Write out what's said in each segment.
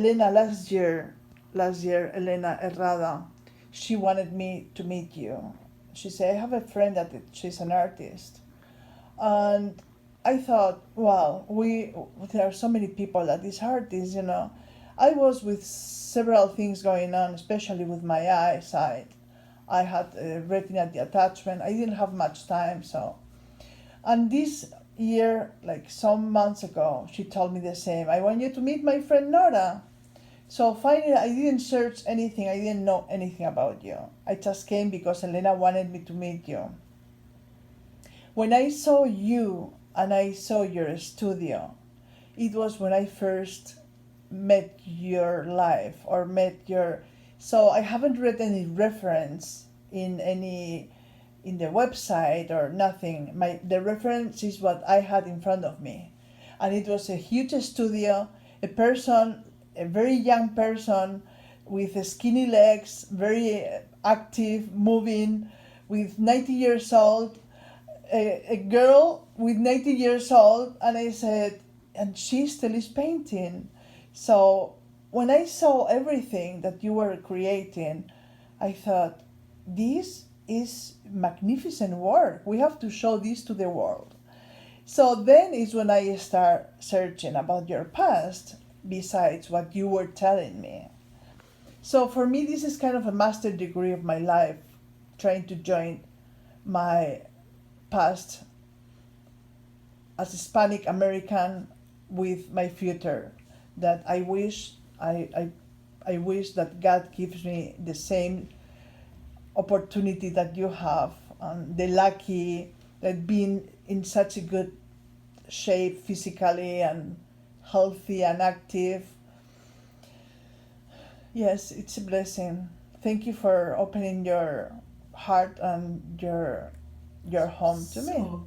Elena, last year, Elena Herrada, she wanted me to meet you. She said, I have a friend that she's an artist. And I thought, well, there are so many people that is artists, you know. I was with several things going on, especially with my eyesight. I had retina detachment. I didn't have much time, so. And this year, like some months ago, she told me the same. I want you to meet my friend Nora. So finally, I didn't search anything. I didn't know anything about you. I just came because Elena wanted me to meet you. When I saw you and I saw your studio, it was when I first met your life or met your. So I haven't read any reference in the website or nothing. The reference is what I had in front of me, and it was a huge studio. A very young person, with skinny legs, very active, moving, with 90 years old, a girl with 90 years old, and I said, and she still is painting. So when I saw everything that you were creating, I thought, this is magnificent work. We have to show this to the world. So then is when I start searching about your past, besides what you were telling me. So for me, this is kind of a master degree of my life, trying to join my past as Hispanic American with my future. That I wish that God gives me the same opportunity that you have, and the lucky that being in such a good shape physically and healthy and active. Yes, it's a blessing. Thank you for opening your heart and your home to me. So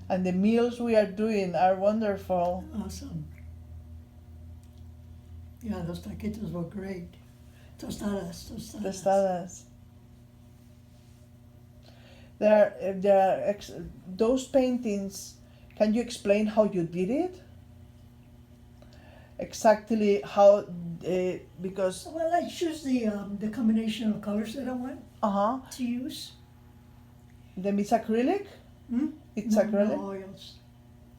And the meals we are doing are wonderful. awesome. Yeah, those taquitos were great. Tostadas. Tostadas. Those paintings. Can you explain how you did it? Exactly how, because. Well, I choose the combination of colors that I want Uh-huh. to use. Then it's acrylic? Hmm? It's no, acrylic? No oils.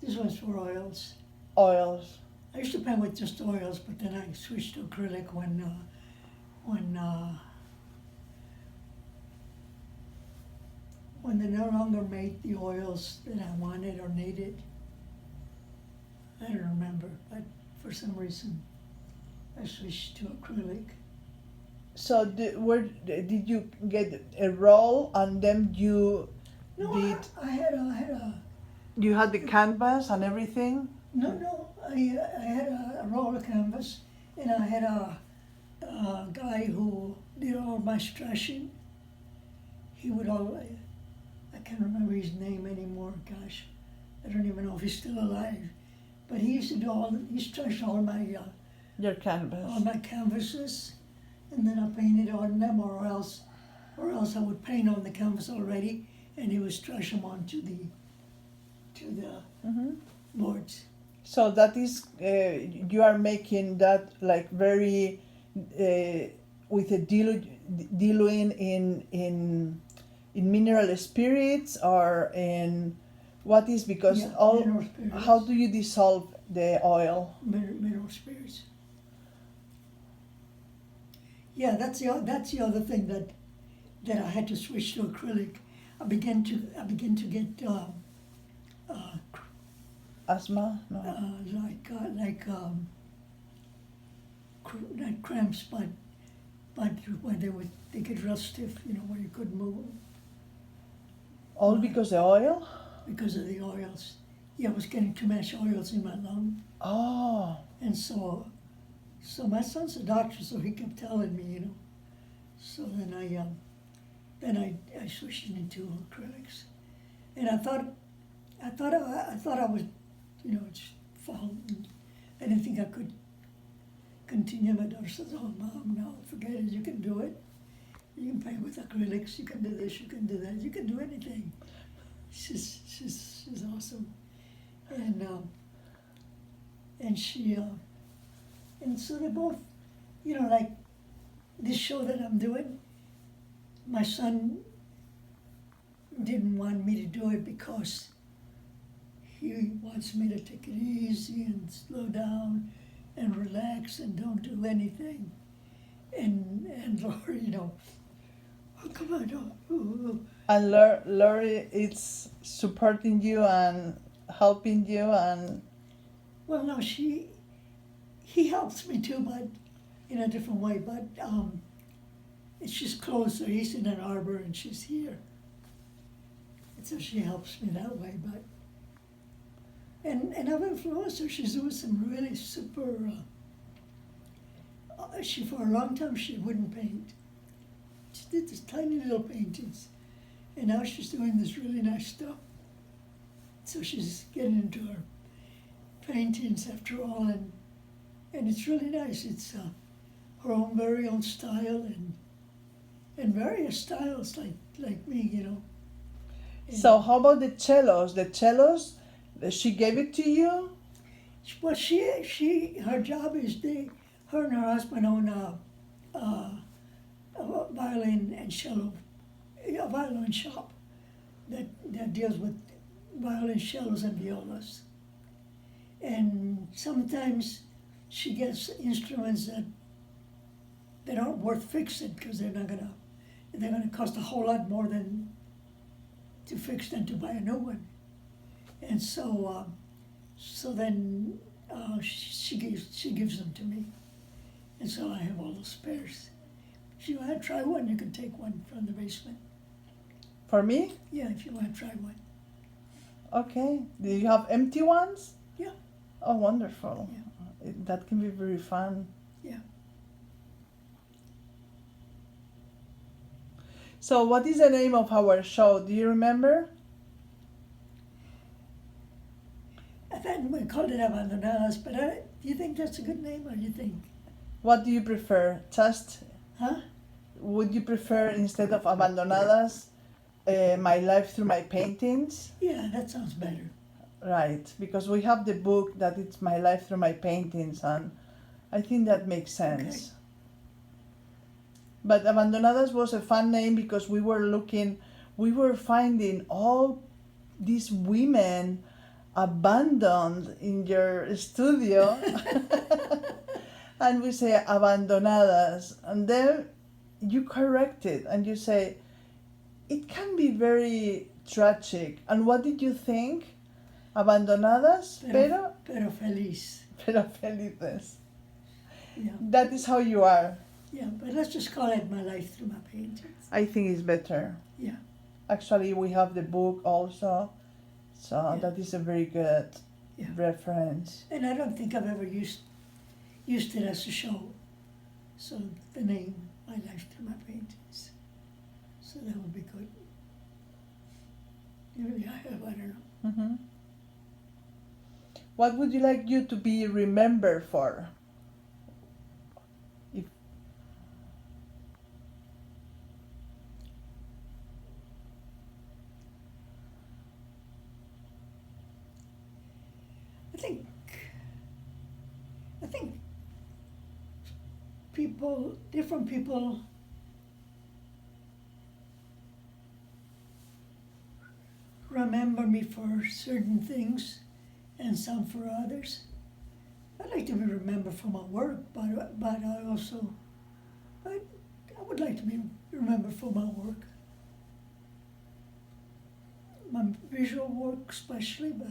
This one's for oils. Oils. I used to paint with just oils, but then I switched to acrylic when they no longer made the oils that I wanted or needed. I don't remember, but for some reason I switched to acrylic. So where did you get a roll and then you No, did? I had a You had the canvas and everything. no. I had a roll of canvas, and I had a guy who did all my stretching. He would always. I can't remember his name anymore. Gosh, I don't even know if he's still alive. But he used to do he stretched all Your canvas. my canvases, and then I painted on them, or else I would paint on the canvas already, and he would stretch them onto the Mm-hmm. boards. So that is, you are making that like very, with a diluting in mineral spirits, or in what is, because Yeah, all. mineral spirits. How do you dissolve the oil? Mineral spirits. Yeah, that's the other thing that I had to switch to acrylic. I began to get Asthma? No. not cramps, but when they get real stiff, where you couldn't move them All because the oil? because of the oils. Yeah, I was getting too much oils in my lung, Oh. and so my son's a doctor, so he kept telling me, So then I switched into acrylics, and I thought I was, it's fine. I didn't think I could continue. My daughter says, "Oh, Mom, no, forget it. You can do it. You can paint with acrylics. You can do this. You can do that. You can do anything." She's awesome, and she And so they both, like this show that I'm doing, my son didn't want me to do it because he wants me to take it easy and slow down and relax and don't do anything. And Lori, oh, come on, oh. And Lori is supporting you and helping you and Well, no, he helps me too, but in a different way. But it's just closer. He's in Ann Arbor and she's here, and so she helps me that way. But and I've influenced her. She's doing some really super. She for a long time she wouldn't paint. She did these tiny little paintings, and now she's doing this really nice stuff. So she's getting into her paintings after all, and it's really nice. It's her own very own style and various styles like me. And so how about the cellos? The cellos, she gave it to you? well, she her job is her and her husband own a violin and cello, a violin shop that deals with violin, cellos, and violas. And sometimes she gets instruments that aren't worth fixing because they're gonna cost a whole lot more than to fix than to buy a new one. And so then she gives them to me, and so I have all those spares. If you want to try one, you can take one from the basement. For me? Yeah, if you want to try one. Okay. Do you have empty ones? Yeah. Oh, wonderful. Yeah. That can be very fun. Yeah. So what is the name of our show? Do you remember? I thought we called it Abandonadas, but do you think that's a good name, or do you think? What do you prefer? Just, Huh? would you prefer instead of Abandonadas, My Life Through My Paintings? Yeah, that sounds better. Right, because we have the book that it's My Life Through My Paintings, and I think that makes sense. Okay. But Abandonadas was a fun name because we were finding all these women abandoned in your studio. And we say Abandonadas, and then you correct it and you say, it can be very tragic. And what did you think? Abandonadas, pero feliz. felices. Yeah. That is how you are. Yeah, but let's just call it My Life Through My Paintings. I think it's better. Yeah. Actually, we have the book also, so Yeah. that is a very good Yeah. reference. And I don't think I've ever used it as a show. So the name, My Life Through My Paintings. So that would be good. Maybe I have, I don't know. Mm-hmm. What would you like you to be remembered for? If I think different people remember me for certain things and some for others. I'd like to be remembered for my work, but I would like to be remembered for my work. My visual work especially, but